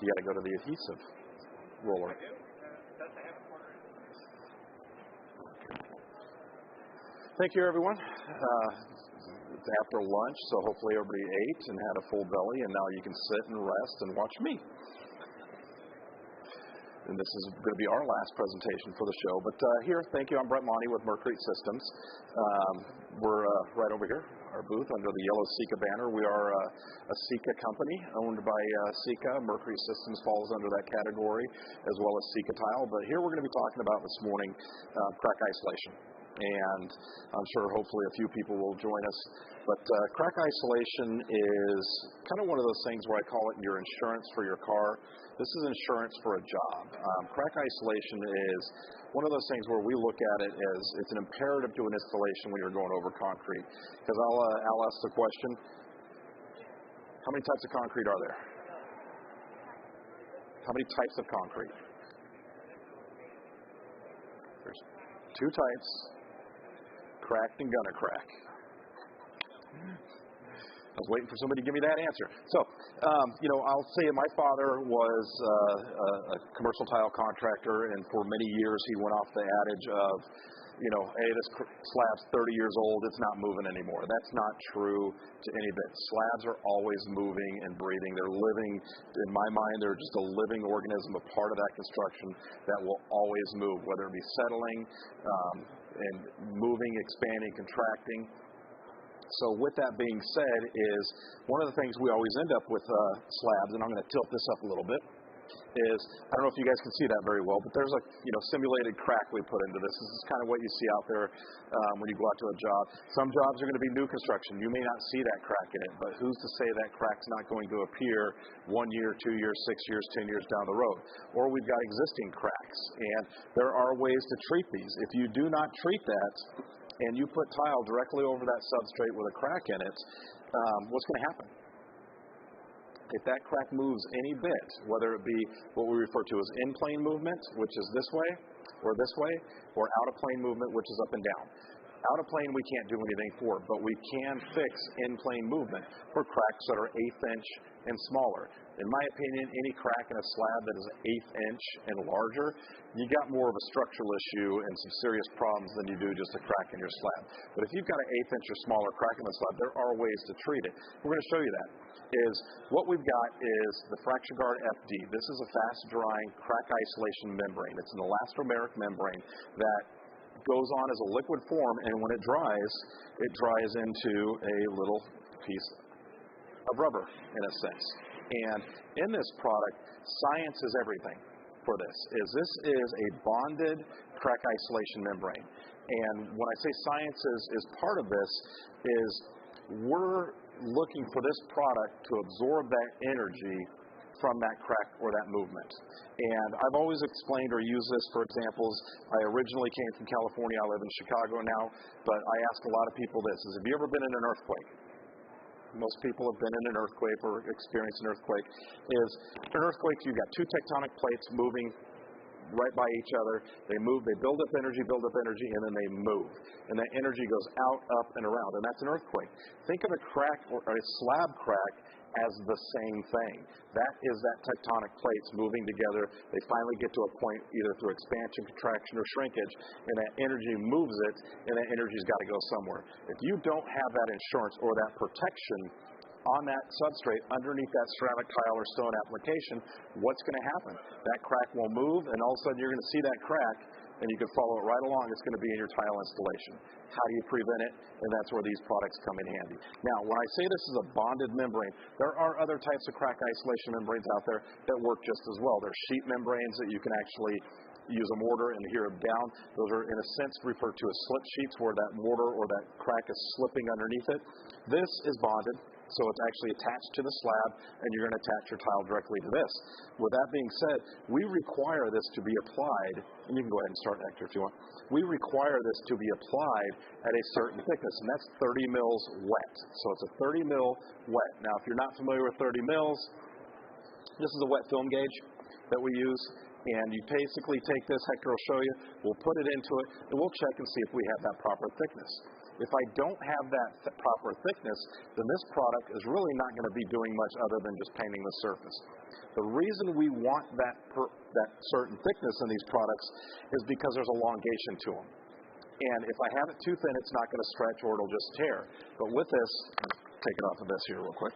You got to go to the adhesive roller. Thank you, everyone. It's after lunch, so hopefully everybody ate and had a full belly, and now you can sit and rest and watch me. And this is going to be our last presentation for the show. But thank you. I'm Brett Monty with Merkrete Systems. We're right over here, our booth under the yellow SIKA banner. We are a SIKA company owned by SIKA. Merkrete Systems falls under that category, as well as SIKA Tile. But here we're going to be talking about this morning crack isolation. And I'm sure hopefully a few people will join us. But crack isolation is kind of one of those things where I call it your insurance for your car. This is insurance for a job. Crack isolation is one of those things where we look at it as it's an imperative to an installation when you're going over concrete. Because I'll ask the question, how many types of concrete are there? How many types of concrete? There's two types. Cracked and gonna crack. I was waiting for somebody to give me that answer. So, I'll say my father was a commercial tile contractor, and for many years he went off the adage of, hey, this slab's 30 years old, it's not moving anymore. That's not true to any bit. Slabs are always moving and breathing. They're living, in my mind, they're just a living organism, a part of that construction that will always move, whether it be settling and moving, expanding, contracting. So with that being said is one of the things we always end up with slabs, and I'm going to tilt this up a little bit, is, I don't know if you guys can see that very well, but there's a simulated crack we put into this. This is kind of what you see out there when you go out to a job. Some jobs are going to be new construction. You may not see that crack in it, but who's to say that crack's not going to appear 1 year, 2 years, 6 years, 10 years down the road? Or we've got existing cracks, and there are ways to treat these. If you do not treat that, and you put tile directly over that substrate with a crack in it, what's going to happen? If that crack moves any bit, whether it be what we refer to as in-plane movement, which is this way, or out-of-plane movement, which is up and down. Out-of-plane we can't do anything for, but we can fix in-plane movement for cracks that are 1/8 inch and smaller. In my opinion, any crack in a slab that is 1/8 inch and larger, you got more of a structural issue and some serious problems than you do just a crack in your slab. But if you've got an 1/8 inch or smaller crack in the slab, there are ways to treat it. We're going to show you that. What we've got is the Fracture Guard FD. This is a fast-drying crack isolation membrane. It's an elastomeric membrane that goes on as a liquid form, and when it dries into a little piece of rubber, in a sense. And in this product, science is everything for this. This is a bonded crack isolation membrane. And when I say science is part of this, is we're looking for this product to absorb that energy from that crack or that movement. And I've always explained or used this for examples. I originally came from California. I live in Chicago now. But I ask a lot of people this, have you ever been in an earthquake? Most people have been in an earthquake or experienced an earthquake. An earthquake, you've got two tectonic plates moving right by each other. They move, they build up energy, and then they move. And that energy goes out, up, and around. And that's an earthquake. Think of a crack or a slab crack as the same thing. That is that tectonic plates moving together. They finally get to a point either through expansion, contraction, or shrinkage, and that energy moves it, and that energy's got to go somewhere. If you don't have that insurance or that protection on that substrate underneath that ceramic tile or stone application, what's going to happen? That crack will move, and all of a sudden you're going to see that crack, and you can follow it right along. It's going to be in your tile installation. How do you prevent it? And that's where these products come in handy. Now, when I say this is a bonded membrane, there are other types of crack isolation membranes out there that work just as well. There's sheet membranes that you can actually use a mortar and adhere them down. Those are, in a sense, referred to as slip sheets, where that mortar or that crack is slipping underneath it. This is bonded, so it's actually attached to the slab, and you're going to attach your tile directly to this. With that being said, we require this to be applied, and you can go ahead and start, Hector, if you want. We require this to be applied at a certain thickness, and that's 30 mils wet. So it's a 30 mil wet. Now, if you're not familiar with 30 mils, this is a wet film gauge that we use. And you basically take this, Hector will show you, we'll put it into it, and we'll check and see if we have that proper thickness. If I don't have that proper thickness, then this product is really not going to be doing much other than just painting the surface. The reason we want that certain thickness in these products is because there's elongation to them. And if I have it too thin, it's not going to stretch or it'll just tear. But with this, take it off of this here real quick.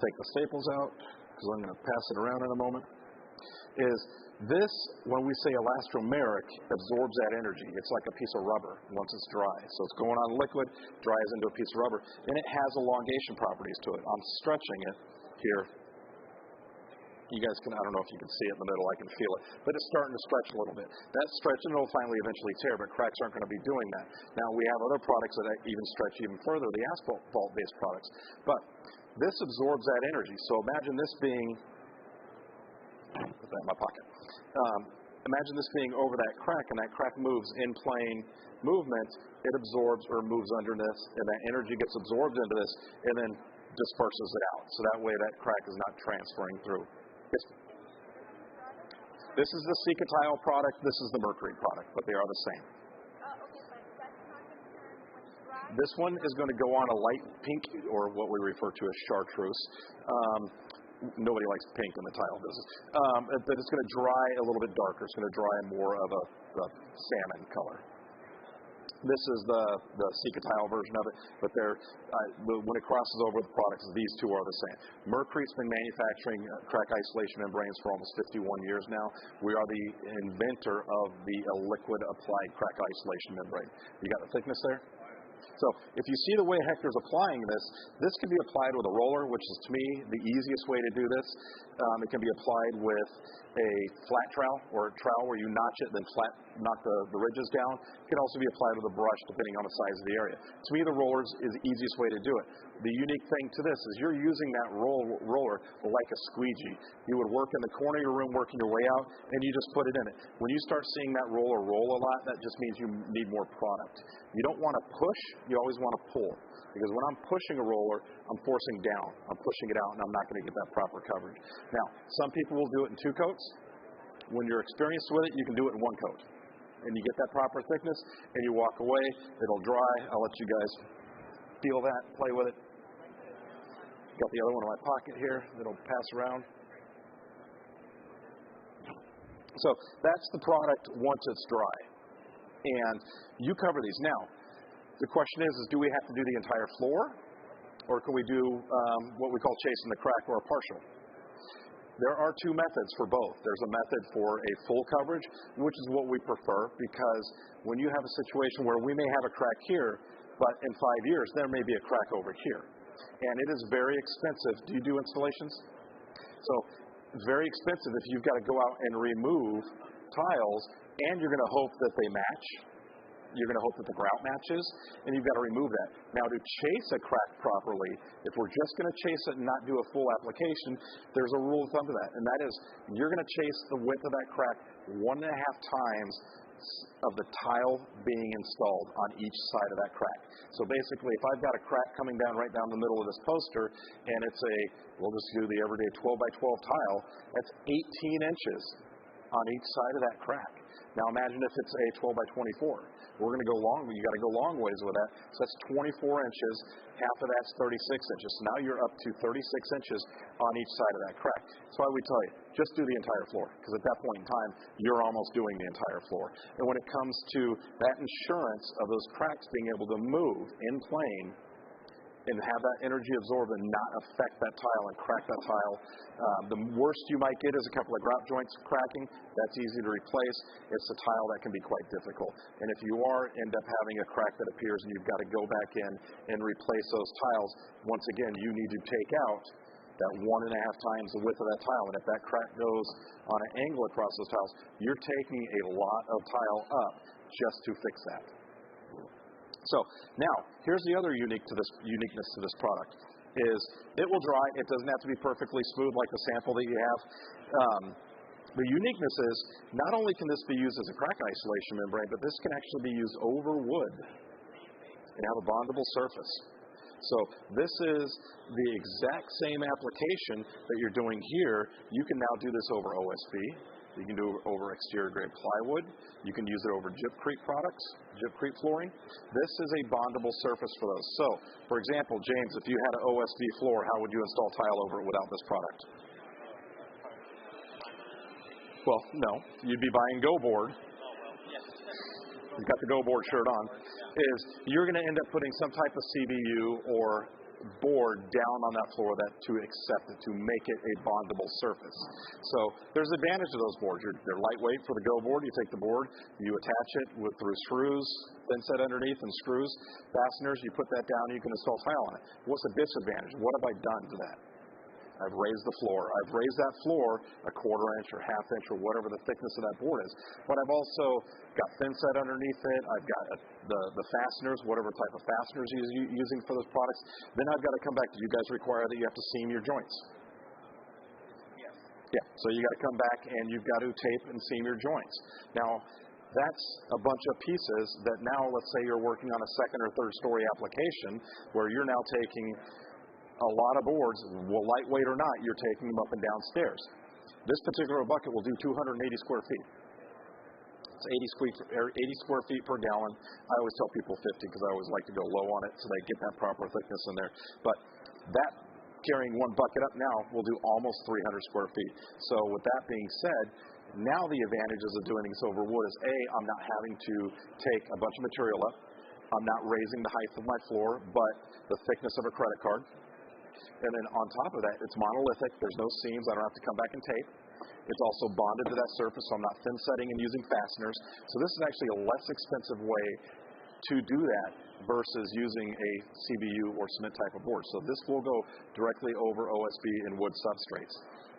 Take the staples out, because I'm going to pass it around in a moment. Is this, when we say elastomeric, absorbs that energy. It's like a piece of rubber once it's dry. So it's going on liquid, dries into a piece of rubber, and it has elongation properties to it. I'm stretching it here. You guys can, I don't know if you can see it in the middle, I can feel it, but it's starting to stretch a little bit. That's stretching, it'll finally eventually tear, but cracks aren't going to be doing that. Now, we have other products that even stretch even further, the asphalt-based products. But this absorbs that energy. So imagine this being, put that in my pocket. Imagine this being over that crack, and that crack moves in plane movement. It absorbs or moves under this, and that energy gets absorbed into this, and then disperses it out. So that way that crack is not transferring through. This is the SIKA tile product. This is the Merkrete product, but they are the same. This one is going to go on a light pink, or what we refer to as chartreuse. Nobody likes pink in the tile business. But it's going to dry a little bit darker. It's going to dry more of a salmon color. This is the SIKA tile version of it, but when it crosses over the products, these two are the same. Merkrete's been manufacturing crack isolation membranes for almost 51 years now. We are the inventor of the liquid applied crack isolation membrane. You got the thickness there? So if you see the way Hector's applying this can be applied with a roller, which is, to me, the easiest way to do this. It can be applied with a flat trowel, or a trowel where you notch it, then knock the ridges down. It can also be applied with a brush, depending on the size of the area. To me, the roller is the easiest way to do it. The unique thing to this is you're using that roller like a squeegee. You would work in the corner of your room, working your way out, and you just put it in it. When you start seeing that roller roll a lot, that just means you need more product. You don't want to push, you always want to pull. Because when I'm pushing a roller, I'm forcing down. I'm pushing it out, and I'm not going to get that proper coverage. Now, some people will do it in 2 coats. When you're experienced with it, you can do it in 1 coat. And you get that proper thickness, and you walk away. It'll dry. I'll let you guys feel that, play with it. Got the other one in my pocket here that'll pass around. So that's the product once it's dry. And you cover these. Now, the question is do we have to do the entire floor? Or can we do what we call chasing the crack, or a partial? There are 2 methods for both. There's a method for a full coverage, which is what we prefer, because when you have a situation where we may have a crack here, but in 5 years there may be a crack over here. And it is very expensive. Do you do installations? So it's very expensive if you've got to go out and remove tiles, and you're going to hope that they match. You're going to hope that the grout matches, and you've got to remove that. Now, to chase a crack properly, if we're just going to chase it and not do a full application, there's a rule of thumb to that, and that is you're going to chase the width of that crack 1.5 times of the tile being installed on each side of that crack. So basically, if I've got a crack coming down right down the middle of this poster, and it's we'll just do the everyday 12 by 12 tile, that's 18 inches on each side of that crack. Now imagine if it's a 12 by 24. We're going to go long, you got to go long ways with that. So that's 24 inches, half of that's 36 inches. So now you're up to 36 inches on each side of that crack. That's why we tell you, just do the entire floor, because at that point in time, you're almost doing the entire floor. And when it comes to that insurance of those cracks being able to move in plane and have that energy absorb and not affect that tile and crack that tile, the worst you might get is a couple of grout joints cracking. That's easy to replace. It's a tile that can be quite difficult. And if you end up having a crack that appears and you've got to go back in and replace those tiles, once again, you need to take out that 1.5 times the width of that tile. And if that crack goes on an angle across those tiles, you're taking a lot of tile up just to fix that. So now, here's the other uniqueness to this product, is it will dry. It doesn't have to be perfectly smooth like the sample that you have. The uniqueness is not only can this be used as a crack isolation membrane, but this can actually be used over wood and have a bondable surface. So this is the exact same application that you're doing here. You can now do this over OSB. You can do it over exterior grade plywood. You can use it over Gypcrete products, Gypcrete flooring. This is a bondable surface for those. So, for example, James, if you had an OSB floor, how would you install tile over it without this product? Well, no. You'd be buying Go Board. You've got the Go Board shirt on. Is you're going to end up putting some type of CBU or board down on that floor to accept it, to make it a bondable surface. So there's advantage to those boards. They're lightweight for the Go Board. You take the board, you attach it through screws, thin set underneath, and screws, fasteners. You put that down, you can install tile on it. What's the disadvantage? What have I done to that? I've raised the floor. I've raised that floor a quarter inch or half inch or whatever the thickness of that board is. But I've also got thin set underneath it. I've got the fasteners, whatever type of fasteners you're using for those products. Then I've got to come back. Do you guys require that you have to seam your joints? Yes. Yeah. So you got to come back and you've got to tape and seam your joints. Now, that's a bunch of pieces that now, let's say you're working on a second or third story application where you're now taking a lot of boards, lightweight or not, you're taking them up and down stairs. This particular bucket will do 280 square feet. It's 80 square feet per gallon. I always tell people 50 because I always like to go low on it so they get that proper thickness in there. But that carrying one bucket up now will do almost 300 square feet. So with that being said, now the advantages of doing this over wood is A, I'm not having to take a bunch of material up. I'm not raising the height of my floor, but the thickness of a credit card. And then on top of that, it's monolithic. There's no seams. I don't have to come back and tape. It's also bonded to that surface, so I'm not thin setting and using fasteners. So this is actually a less expensive way to do that versus using a CBU or cement type of board. So this will go directly over OSB and wood substrates.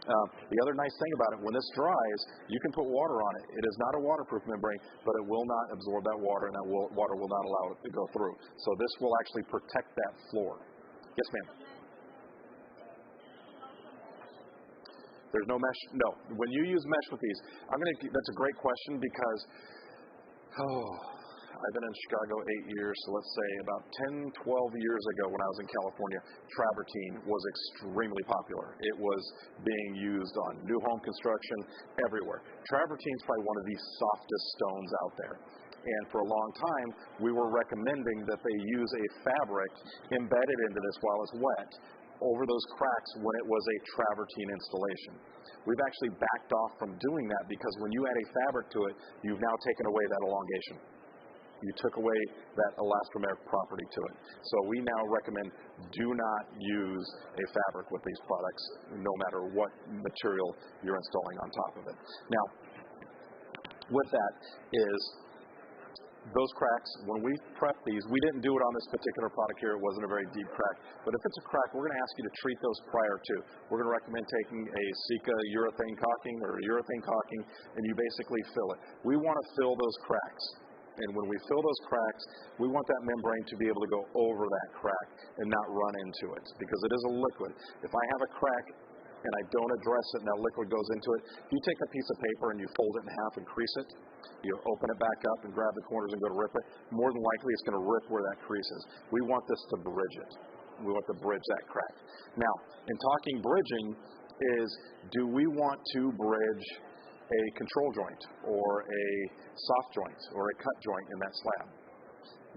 The other nice thing about it, when this dries, you can put water on it. It is not a waterproof membrane, but it will not absorb that water, and that water will not allow it to go through. So this will actually protect that floor. Yes, ma'am. There's no mesh? No. When you use mesh with these, that's a great question because, I've been in Chicago 8 years, so let's say about 10, 12 years ago when I was in California, travertine was extremely popular. It was being used on new home construction everywhere. Travertine is probably one of the softest stones out there. And for a long time, we were recommending that they use a fabric embedded into this while it's wet over those cracks when it was a travertine installation. We've actually backed off from doing that because when you add a fabric to it, you've now taken away that elongation. You took away that elastomeric property to it. So we now recommend do not use a fabric with these products, no matter what material you're installing on top of it. Now, with that is those cracks, when we prep these, we didn't do it on this particular product here. It wasn't a very deep crack. But if it's a crack, we're going to ask you to treat those prior to. We're going to recommend taking a SIKA urethane caulking or urethane caulking, and you basically fill it. We want to fill those cracks. And when we fill those cracks, we want that membrane to be able to go over that crack and not run into it because it is a liquid. If I have a crack and I don't address it and that liquid goes into it, you take a piece of paper and you fold it in half and crease it. You open it back up and grab the corners and go to rip it. More than likely, it's going to rip where that crease is. We want this to bridge it. We want to bridge that crack. Now, in talking bridging is, do we want to bridge a control joint or a soft joint or a cut joint in that slab?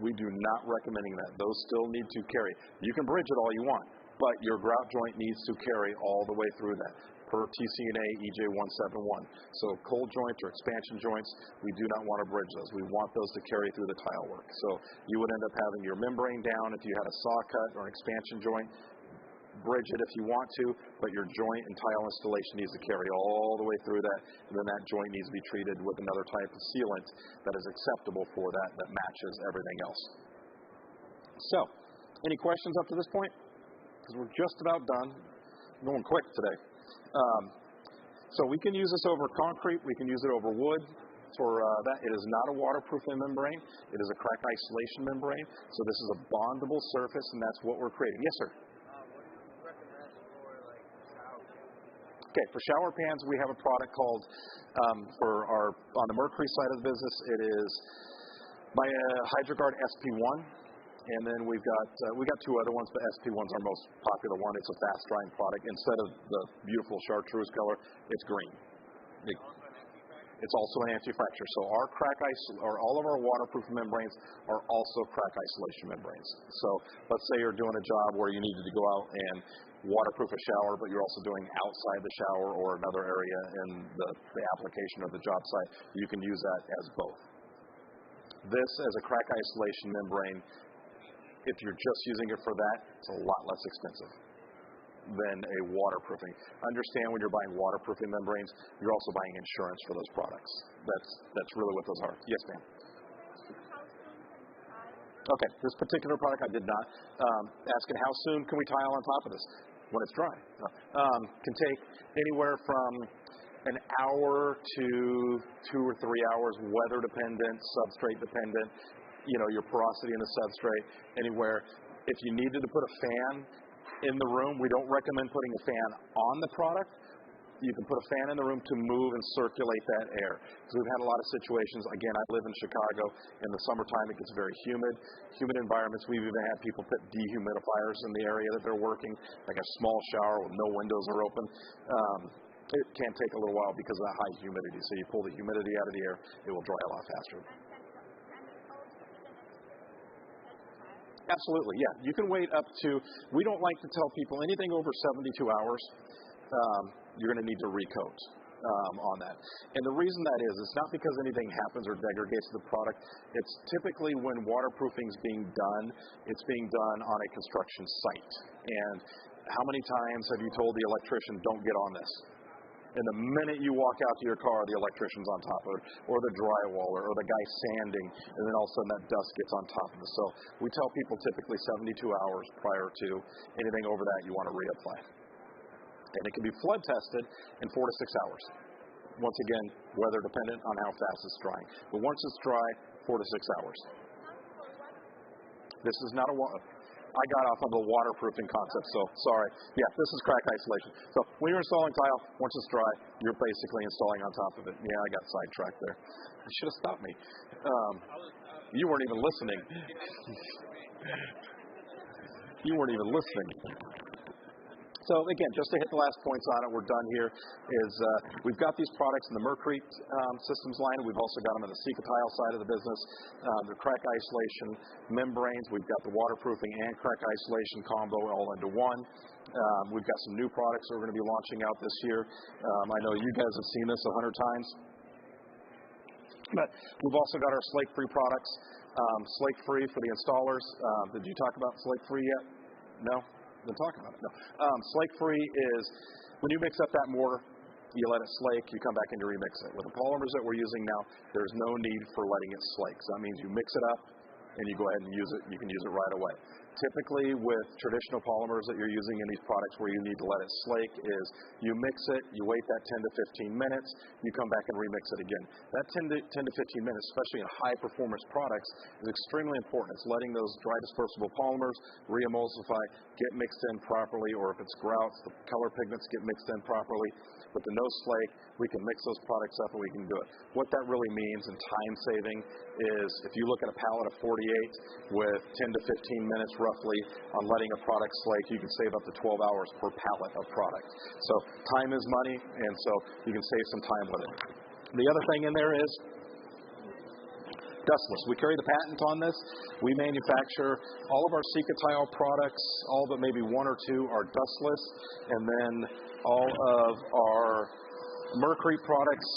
We do not recommending that. Those still need to carry. You can bridge it all you want, but your grout joint needs to carry all the way through that per TCNA EJ 171. So cold joint or expansion joints, we do not want to bridge those. We want those to carry through the tile work. So you would end up having your membrane down if you had a saw cut or an expansion joint. Bridge it if you want to, but your joint and tile installation needs to carry all the way through that, and then that joint needs to be treated with another type of sealant that is acceptable for that matches everything else. So, any questions up to this point? Because we're just about done. Going quick today. So we can use this over concrete. We can use it over wood. For that, it is not a waterproof membrane. It is a crack isolation membrane. So this is a bondable surface, and that's what we're creating. Yes, sir. Okay, for shower pans, we have a product called, on the Merkrete side of the business, it is my HydroGuard SP1, and then we got two other ones, but SP1's our most popular one. It's a fast drying product. Instead of the beautiful chartreuse color, it's green. It's also an anti-fracture. So our all of our waterproof membranes are also crack isolation membranes. So let's say you're doing a job where you needed to go out and waterproof a shower, but you're also doing outside the shower or another area in the application of the job site. You can use that as both. This as a crack isolation membrane, if you're just using it for that, it's a lot less expensive than a waterproofing. Understand when you're buying waterproofing membranes, you're also buying insurance for those products. That's really what those are. Yes, ma'am. Okay, this particular product I did not. Asking how soon can we tile on top of this? When it's dry. Can take anywhere from an hour to 2 or 3 hours, weather dependent, substrate dependent, your porosity in the substrate, anywhere. If you needed to put a fan in the room, we don't recommend putting a fan on the product. You can put a fan in the room to move and circulate that air. Because we've had a lot of situations, again, I live in Chicago. In the summertime, it gets very humid. Humid environments, we've even had people put dehumidifiers in the area that they're working, like a small shower with no windows are open. It can take a little while because of that high humidity. So you pull the humidity out of the air, it will dry a lot faster. Absolutely, yeah. You can wait up to, we don't like to tell people anything over 72 hours, you're going to need to recoat on that. And the reason that is, it's not because anything happens or degrades the product. It's typically when waterproofing is being done, it's being done on a construction site. And how many times have you told the electrician, don't get on this? And the minute you walk out to your car, the electrician's on top of it, or the drywaller, or the guy sanding, and then all of a sudden that dust gets on top of it. So we tell people typically 72 hours prior to anything over that you want to reapply. And it can be flood tested in 4 to 6 hours. Once again, weather dependent on how fast it's drying. But once it's dry, 4 to 6 hours. This is not a I got off of the waterproofing concept, so sorry. Yeah, this is crack isolation. So when you're installing tile, once it's dry, you're basically installing on top of it. Yeah, I got sidetracked there. You should have stopped me. You weren't even listening. You weren't even listening. So again, just to hit the last points on it, we're done here, is we've got these products in the Merkrete systems line. We've also got them in the SIKA tile side of the business. The crack isolation membranes. We've got the waterproofing and crack isolation combo all into one. We've got some new products that we're going to be launching out this year. I know you guys have seen this 100 times. But we've also got our slake-free products. Slake-free for the installers. Did you talk about slake-free yet? No? Been talking about it. No. Slake-free is when you mix up that mortar, you let it slake, you come back and you remix it. With the polymers that we're using now, there's no need for letting it slake. So that means you mix it up and you go ahead and use it. You can use it right away. Typically with traditional polymers that you're using in these products where you need to let it slake is you mix it, you wait that 10 to 15 minutes, you come back and remix it again. That 10 to 15 minutes, especially in high performance products, is extremely important. It's letting those dry dispersible polymers re-emulsify, get mixed in properly, or if it's grouts, the color pigments get mixed in properly. With the no slake, we can mix those products up and we can do it. What that really means in time saving is if you look at a pallet of 48 with 10 to 15 minutes roughly on letting a product slake, you can save up to 12 hours per pallet of product. So time is money, and so you can save some time with it. The other thing in there is dustless. We carry the patent on this. We manufacture all of our SIKA tile products, all but maybe 1 or 2 are dustless, and then all of our Merkrete products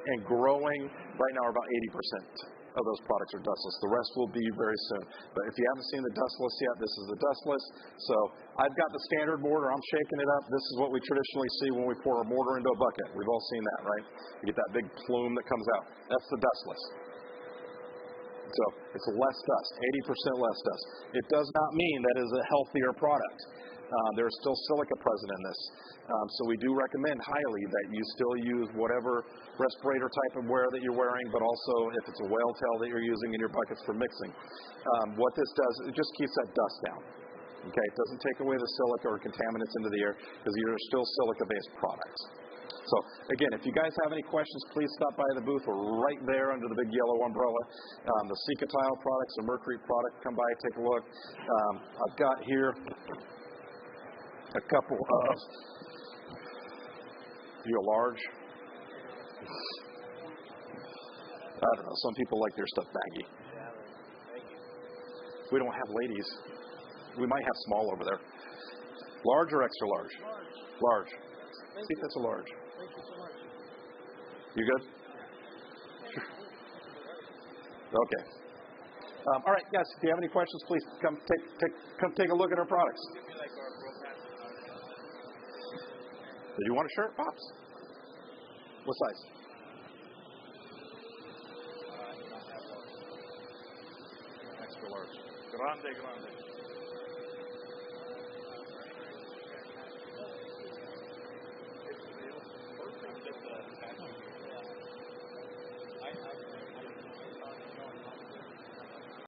and growing right now are about 80% of those products are dustless. The rest will be very soon. But if you haven't seen the dustless yet, this is the dustless. So I've got the standard mortar. I'm shaking it up. This is what we traditionally see when we pour a mortar into a bucket. We've all seen that, right? You get that big plume that comes out. That's the dustless. So it's less dust, 80% less dust. It does not mean that it is a healthier product. There's still silica present in this. So we do recommend highly that you still use whatever respirator type of wear that you're wearing, but also if it's a whale tail that you're using in your buckets for mixing. What this does, it just keeps that dust down. Okay, it doesn't take away the silica or contaminants into the air because you're still silica-based products. So, again, if you guys have any questions, please stop by the booth. We're right there under the big yellow umbrella. The SIKA tile products, the Merkrete product, come by, take a look. I've got here a couple of, you a large? I don't know. Some people like their stuff baggy. Yeah, thank you. We don't have ladies. We might have small over there. Large or extra large? Large. I think that's a large. Thank you so much. You good? Okay. All right, guys. If you have any questions, please come take a look at our products. Give me like our ProPass. Do you want a shirt, Pops? What size? I don't have one. Extra large. Grande.